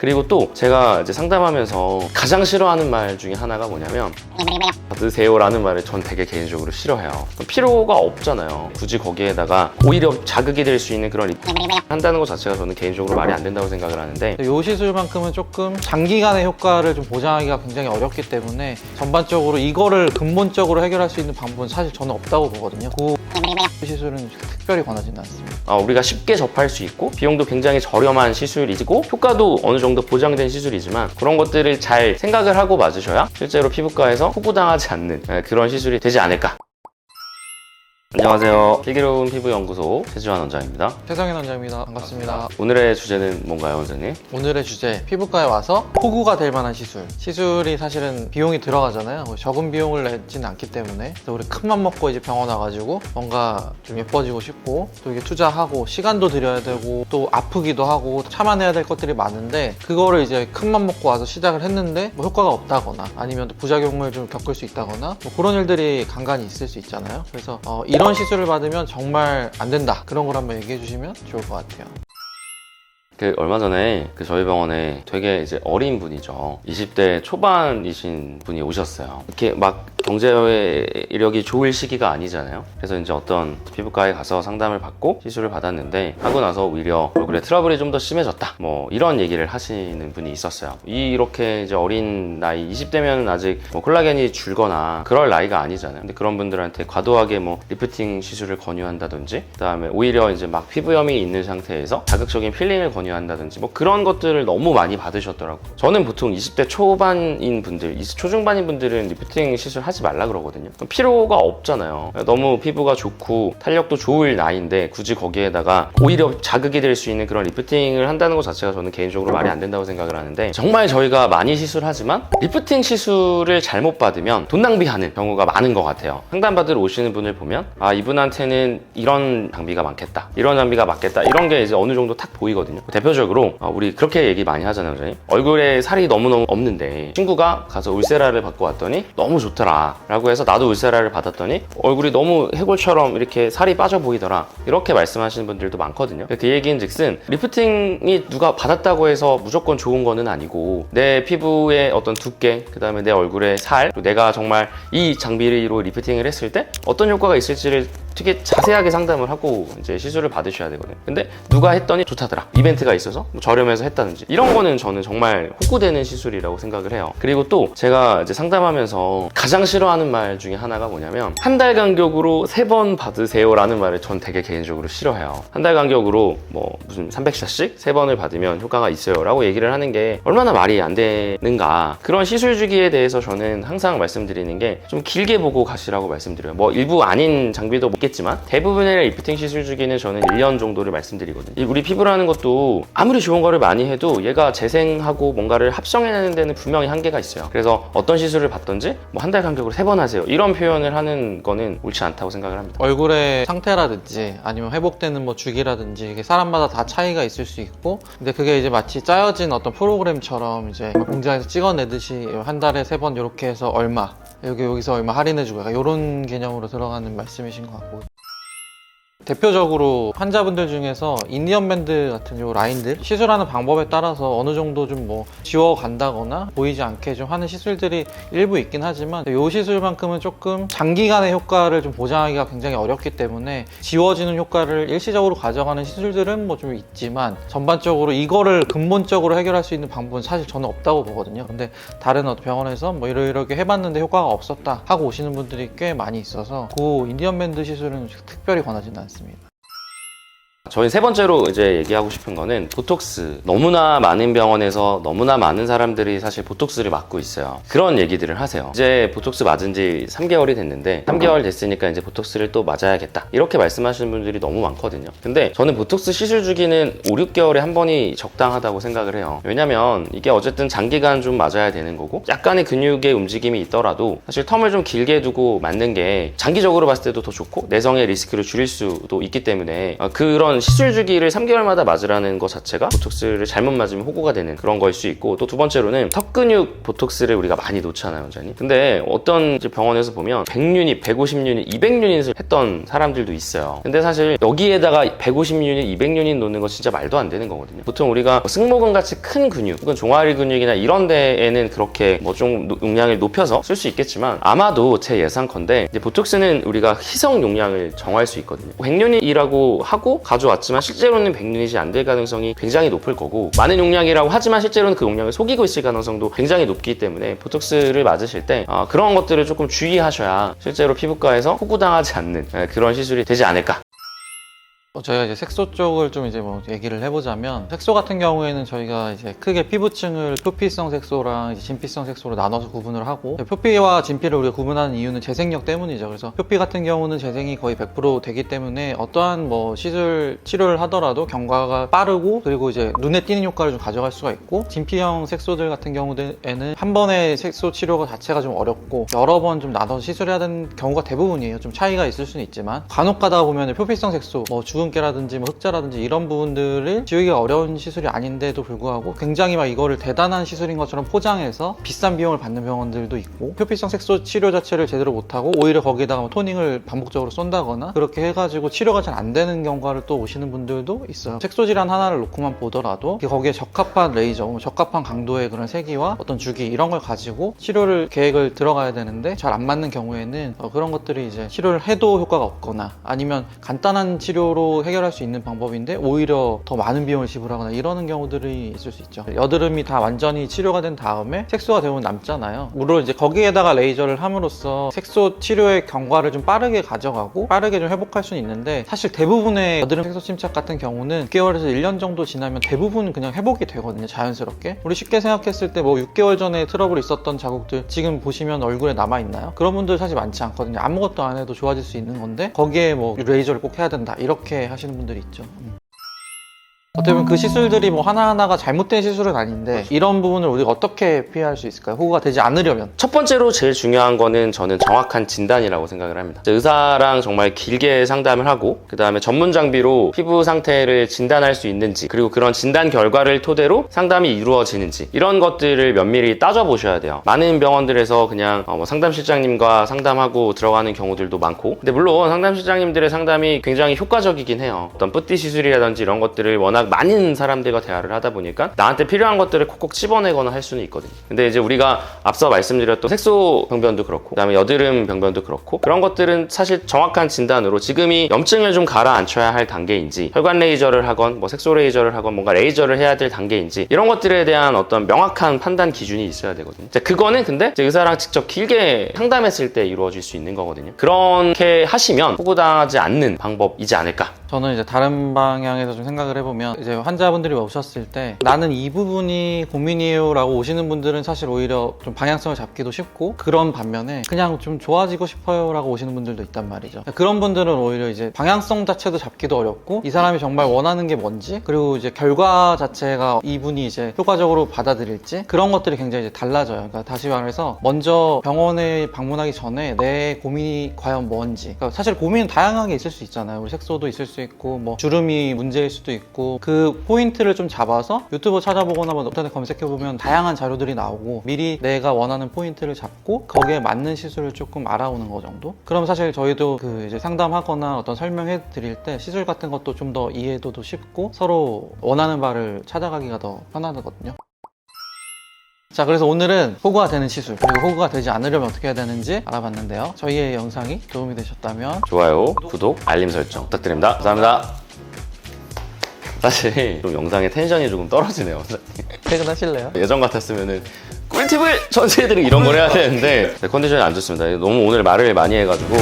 그리고 또 제가 이제 상담하면서 가장 싫어하는 말 중에 하나가 뭐냐면 받으세요라는 말을 전 되게 개인적으로 싫어해요. 필요가 없잖아요. 굳이 거기에다가 오히려 자극이 될 수 있는 그런 한다는 것 자체가 저는 개인적으로 말이 안 된다고 생각을 하는데, 이 시술만큼은 조금 장기간의 효과를 좀 보장하기가 굉장히 어렵기 때문에 전반적으로 이거를 근본적으로 해결할 수 있는 방법은 사실 저는 없다고 보거든요. 그 시술은 특별히 권하지는 않습니다. 우리가 쉽게 접할 수 있고 비용도 굉장히 저렴한 시술이고 효과도 어느 정도 보장된 시술이지만 그런 것들을 잘 생각을 하고 맞으셔야 실제로 피부과에서 호구당하지 않는 그런 시술이 되지 않을까. 안녕하세요. 슬기로운 피부연구소 최지환 원장입니다. 최성현 원장입니다. 반갑습니다. 오늘의 주제는 뭔가요, 원장님? 오늘의 주제, 피부과에 와서 호구가 될 만한 시술. 시술이 사실은 비용이 들어가잖아요. 적은 비용을 내지는 않기 때문에 그래서 우리 큰맘 먹고 이제 병원 와가지고 뭔가 좀 예뻐지고 싶고 또 이게 투자하고 시간도 들여야 되고 또 아프기도 하고 참아내야 될 것들이 많은데, 그거를 이제 큰맘 먹고 와서 시작을 했는데 뭐 효과가 없다거나 아니면 또 부작용을 좀 겪을 수 있다거나 뭐 그런 일들이 간간히 있을 수 있잖아요. 그래서 이런 시술을 받으면 정말 안 된다, 그런 걸 한번 얘기해 주시면 좋을 것 같아요. 얼마 전에 저희 병원에 되게 이제 어린 분이죠. 20대 초반이신 분이 오셨어요. 이렇게 막 경제 이력이 좋을 시기가 아니잖아요. 그래서 이제 어떤 피부과에 가서 상담을 받고 시술을 받았는데 하고 나서 오히려 얼굴에 트러블이 좀 더 심해졌다, 뭐 이런 얘기를 하시는 분이 있었어요. 이렇게 이제 어린 나이 20대면 아직 뭐 콜라겐이 줄거나 그럴 나이가 아니잖아요. 근데 그런 분들한테 과도하게 뭐 리프팅 시술을 권유한다든지, 그다음에 오히려 이제 막 피부염이 있는 상태에서 자극적인 필링을 권유한다든지 뭐 그런 것들을 너무 많이 받으셨더라고요. 저는 보통 20대 초반인 분들, 20대 초중반인 분들은 리프팅 시술 하지 말라 그러거든요. 필요가 없잖아요. 너무 피부가 좋고 탄력도 좋을 나이인데 굳이 거기에다가 오히려 자극이 될 수 있는 그런 리프팅을 한다는 것 자체가 저는 개인적으로 말이 안 된다고 생각을 하는데, 정말 저희가 많이 시술하지만 리프팅 시술을 잘못 받으면 돈 낭비하는 경우가 많은 것 같아요. 상담받으러 오시는 분을 보면 이분한테는 이런 장비가 많겠다, 이런 장비가 맞겠다, 이런 게 이제 어느 정도 탁 보이거든요. 대표적으로 우리 그렇게 얘기 많이 하잖아요, 선생님. 얼굴에 살이 너무너무 없는데 친구가 가서 울세라를 받고 왔더니 너무 좋더라 라고 해서 나도 울세라를 받았더니 얼굴이 너무 해골처럼 이렇게 살이 빠져 보이더라, 이렇게 말씀하시는 분들도 많거든요. 그 얘기인 즉슨 리프팅이 누가 받았다고 해서 무조건 좋은 거는 아니고, 내 피부의 어떤 두께, 그 다음에 내 얼굴의 살, 내가 정말 이 장비로 리프팅을 했을 때 어떤 효과가 있을지를 되게 자세하게 상담을 하고 이제 시술을 받으셔야 되거든요. 근데 누가 했더니 좋다더라, 이벤트가 있어서 뭐 저렴해서 했다든지, 이런 거는 저는 정말 호구되는 시술이라고 생각을 해요. 그리고 또 제가 이제 상담하면서 가장 싫어하는 말 중에 하나가 뭐냐면 한 달 간격으로 3번 받으세요 라는 말을 전 되게 개인적으로 싫어해요. 한 달 간격으로 뭐 무슨 300샷씩 3번을 받으면 효과가 있어요 라고 얘기를 하는 게 얼마나 말이 안 되는가. 그런 시술 주기에 대해서 저는 항상 말씀드리는 게 좀 길게 보고 가시라고 말씀드려요. 뭐 일부 아닌 장비도 있겠지만 대부분의 리프팅 시술 주기는 저는 1년 정도를 말씀드리거든요. 우리 피부라는 것도 아무리 좋은 거를 많이 해도 얘가 재생하고 뭔가를 합성해내는 데는 분명히 한계가 있어요. 그래서 어떤 시술을 받든지 뭐 한 달 간격으로 3번 하세요, 이런 표현을 하는 거는 옳지 않다고 생각을 합니다. 얼굴의 상태라든지 아니면 회복되는 뭐 주기라든지 이게 사람마다 다 차이가 있을 수 있고, 근데 그게 이제 마치 짜여진 어떤 프로그램처럼 이제 공장에서 찍어내듯이 한 달에 3번 이렇게 해서 얼마, 여기서 얼마 할인해주고 약간 이런 개념으로 들어가는 말씀이신 것 같고, 대표적으로 환자분들 중에서 인디언 밴드 같은 요 라인들 시술하는 방법에 따라서 어느 정도 좀 뭐 지워간다거나 보이지 않게 좀 하는 시술들이 일부 있긴 하지만, 요 시술만큼은 조금 장기간의 효과를 좀 보장하기가 굉장히 어렵기 때문에 지워지는 효과를 일시적으로 가져가는 시술들은 뭐 좀 있지만 전반적으로 이거를 근본적으로 해결할 수 있는 방법은 사실 저는 없다고 보거든요. 근데 다른 어떤 병원에서 뭐 이렇게 해봤는데 효과가 없었다 하고 오시는 분들이 꽤 많이 있어서 그 인디언 밴드 시술은 특별히 권하지는 않습니다. 저희 세 번째로 이제 얘기하고 싶은 거는 보톡스. 너무나 많은 병원에서 너무나 많은 사람들이 사실 보톡스를 맞고 있어요. 그런 얘기들을 하세요. 이제 보톡스 맞은 지 3개월이 됐는데 3개월 됐으니까 이제 보톡스를 또 맞아야겠다, 이렇게 말씀하시는 분들이 너무 많거든요. 근데 저는 보톡스 시술 주기는 5, 6개월에 한 번이 적당하다고 생각을 해요. 왜냐면 이게 어쨌든 장기간 좀 맞아야 되는 거고, 약간의 근육의 움직임이 있더라도 사실 텀을 좀 길게 두고 맞는 게 장기적으로 봤을 때도 더 좋고 내성의 리스크를 줄일 수도 있기 때문에 그런 어떤 시술 주기를 3개월마다 맞으라는 것 자체가 보톡스를 잘못 맞으면 호구가 되는 그런 거일 수 있고, 또 두 번째로는 턱 근육 보톡스를 우리가 많이 놓잖아요, 원장님. 근데 어떤 이제 병원에서 보면 100유닛, 150유닛, 200유닛을 했던 사람들도 있어요. 근데 사실 여기에다가 150유닛, 200유닛 놓는 거 진짜 말도 안 되는 거거든요. 보통 우리가 승모근 같이 큰 근육, 혹은 종아리 근육이나 이런 데에는 그렇게 뭐 좀 용량을 높여서 쓸 수 있겠지만, 아마도 제 예상컨대 이제 보톡스는 우리가 희석 용량을 정할 수 있거든요. 100유닛이라고 하고 가져왔지만 실제로는 100유닛이 안 될 가능성이 굉장히 높을 거고, 많은 용량이라고 하지만 실제로는 그 용량을 속이고 있을 가능성도 굉장히 높기 때문에 보톡스를 맞으실 때 그런 것들을 조금 주의하셔야 실제로 피부과에서 호구당하지 않는 그런 시술이 되지 않을까. 저희가 이제 색소 쪽을 좀 이제 뭐 얘기를 해보자면, 색소 같은 경우에는 저희가 이제 크게 피부층을 표피성 색소랑 이제 진피성 색소로 나눠서 구분을 하고, 표피와 진피를 우리가 구분하는 이유는 재생력 때문이죠. 그래서 표피 같은 경우는 재생이 거의 100% 되기 때문에 어떠한 뭐 시술 치료를 하더라도 경과가 빠르고, 그리고 이제 눈에 띄는 효과를 좀 가져갈 수가 있고, 진피형 색소들 같은 경우에는 한 번의 색소 치료가 자체가 좀 어렵고 여러 번 좀 나눠서 시술해야 되는 경우가 대부분이에요. 좀 차이가 있을 수는 있지만, 간혹 가다 보면 표피성 색소, 뭐 주근깨라든지 뭐 흑자라든지 이런 부분들을 지우기가 어려운 시술이 아닌데도 불구하고 굉장히 막 이거를 대단한 시술인 것처럼 포장해서 비싼 비용을 받는 병원들도 있고, 표피성 색소 치료 자체를 제대로 못하고 오히려 거기에다가 뭐 토닝을 반복적으로 쏜다거나 그렇게 해가지고 치료가 잘 안 되는 경과를 또 오시는 분들도 있어요. 색소 질환 하나를 놓고만 보더라도 거기에 적합한 레이저, 적합한 강도의 그런 세기와 어떤 주기 이런 걸 가지고 치료를 계획을 들어가야 되는데, 잘 안 맞는 경우에는 그런 것들이 이제 치료를 해도 효과가 없거나, 아니면 간단한 치료로 해결할 수 있는 방법인데 오히려 더 많은 비용을 지불하거나 이러는 경우들이 있을 수 있죠. 여드름이 다 완전히 치료가 된 다음에 색소가 대부분 남잖아요. 물론 이제 거기에다가 레이저를 함으로써 색소 치료의 경과를 좀 빠르게 가져가고 빠르게 좀 회복할 수는 있는데, 사실 대부분의 여드름 색소 침착 같은 경우는 6개월에서 1년 정도 지나면 대부분 그냥 회복이 되거든요, 자연스럽게. 우리 쉽게 생각했을 때 뭐 6개월 전에 트러블 있었던 자국들 지금 보시면 얼굴에 남아있나요? 그런 분들 사실 많지 않거든요. 아무것도 안 해도 좋아질 수 있는 건데 거기에 뭐 레이저를 꼭 해야 된다 이렇게 하시는 분들이 있죠. 어떻게 보면 그 시술들이 뭐 하나하나가 잘못된 시술은 아닌데, 이런 부분을 우리가 어떻게 피할 수 있을까요? 호구가 되지 않으려면. 첫 번째로 제일 중요한 거는 저는 정확한 진단이라고 생각을 합니다. 의사랑 정말 길게 상담을 하고, 그 다음에 전문 장비로 피부 상태를 진단할 수 있는지, 그리고 그런 진단 결과를 토대로 상담이 이루어지는지, 이런 것들을 면밀히 따져보셔야 돼요. 많은 병원들에서 그냥 뭐 상담실장님과 상담하고 들어가는 경우들도 많고, 근데 물론 상담실장님들의 상담이 굉장히 효과적이긴 해요. 어떤 뿌띠 시술이라든지 이런 것들을 워낙 많은 사람들과 대화를 하다 보니까 나한테 필요한 것들을 콕콕 집어내거나 할 수는 있거든요. 근데 이제 우리가 앞서 말씀드렸던 색소 병변도 그렇고, 그다음에 여드름 병변도 그렇고, 그런 것들은 사실 정확한 진단으로 지금이 염증을 좀 가라앉혀야 할 단계인지, 혈관 레이저를 하건 뭐 색소 레이저를 하건 뭔가 레이저를 해야 될 단계인지, 이런 것들에 대한 어떤 명확한 판단 기준이 있어야 되거든요. 그거는 근데 의사랑 직접 길게 상담했을 때 이루어질 수 있는 거거든요. 그렇게 하시면 호구당하지 않는 방법이지 않을까. 저는 이제 다른 방향에서 좀 생각을 해보면, 이제 환자분들이 오셨을 때 나는 이 부분이 고민이에요 라고 오시는 분들은 사실 오히려 좀 방향성을 잡기도 쉽고, 그런 반면에 그냥 좀 좋아지고 싶어요 라고 오시는 분들도 있단 말이죠. 그런 분들은 오히려 이제 방향성 자체도 잡기도 어렵고, 이 사람이 정말 원하는 게 뭔지, 그리고 이제 결과 자체가 이분이 이제 효과적으로 받아들일지, 그런 것들이 굉장히 이제 달라져요. 그러니까 다시 말해서 먼저 병원에 방문하기 전에 내 고민이 과연 뭔지, 그러니까 사실 고민은 다양하게 있을 수 있잖아요. 우리 색소도 있을 수 있고, 뭐 주름이 문제일 수도 있고, 그 포인트를 좀 잡아서 유튜브 찾아보거나 뭐 인터넷 검색해보면 다양한 자료들이 나오고, 미리 내가 원하는 포인트를 잡고 거기에 맞는 시술을 조금 알아오는 거 정도? 그럼 사실 저희도 그 이제 상담하거나 어떤 설명해 드릴 때 시술 같은 것도 좀 더 이해도도 쉽고 서로 원하는 바를 찾아가기가 더 편하거든요. 자, 그래서 오늘은 호구가 되는 시술, 그리고 호구가 되지 않으려면 어떻게 해야 되는지 알아봤는데요. 저희의 영상이 도움이 되셨다면 좋아요, 구독, 알림 설정 부탁드립니다. 감사합니다. 사실 좀 영상의 텐션이 조금 떨어지네요. 퇴근하실래요? 예전 같았으면은 꿀팁을 전수해드리고 이런 걸 해야 되는데 컨디션이 안 좋습니다. 너무 오늘 말을 많이 해가지고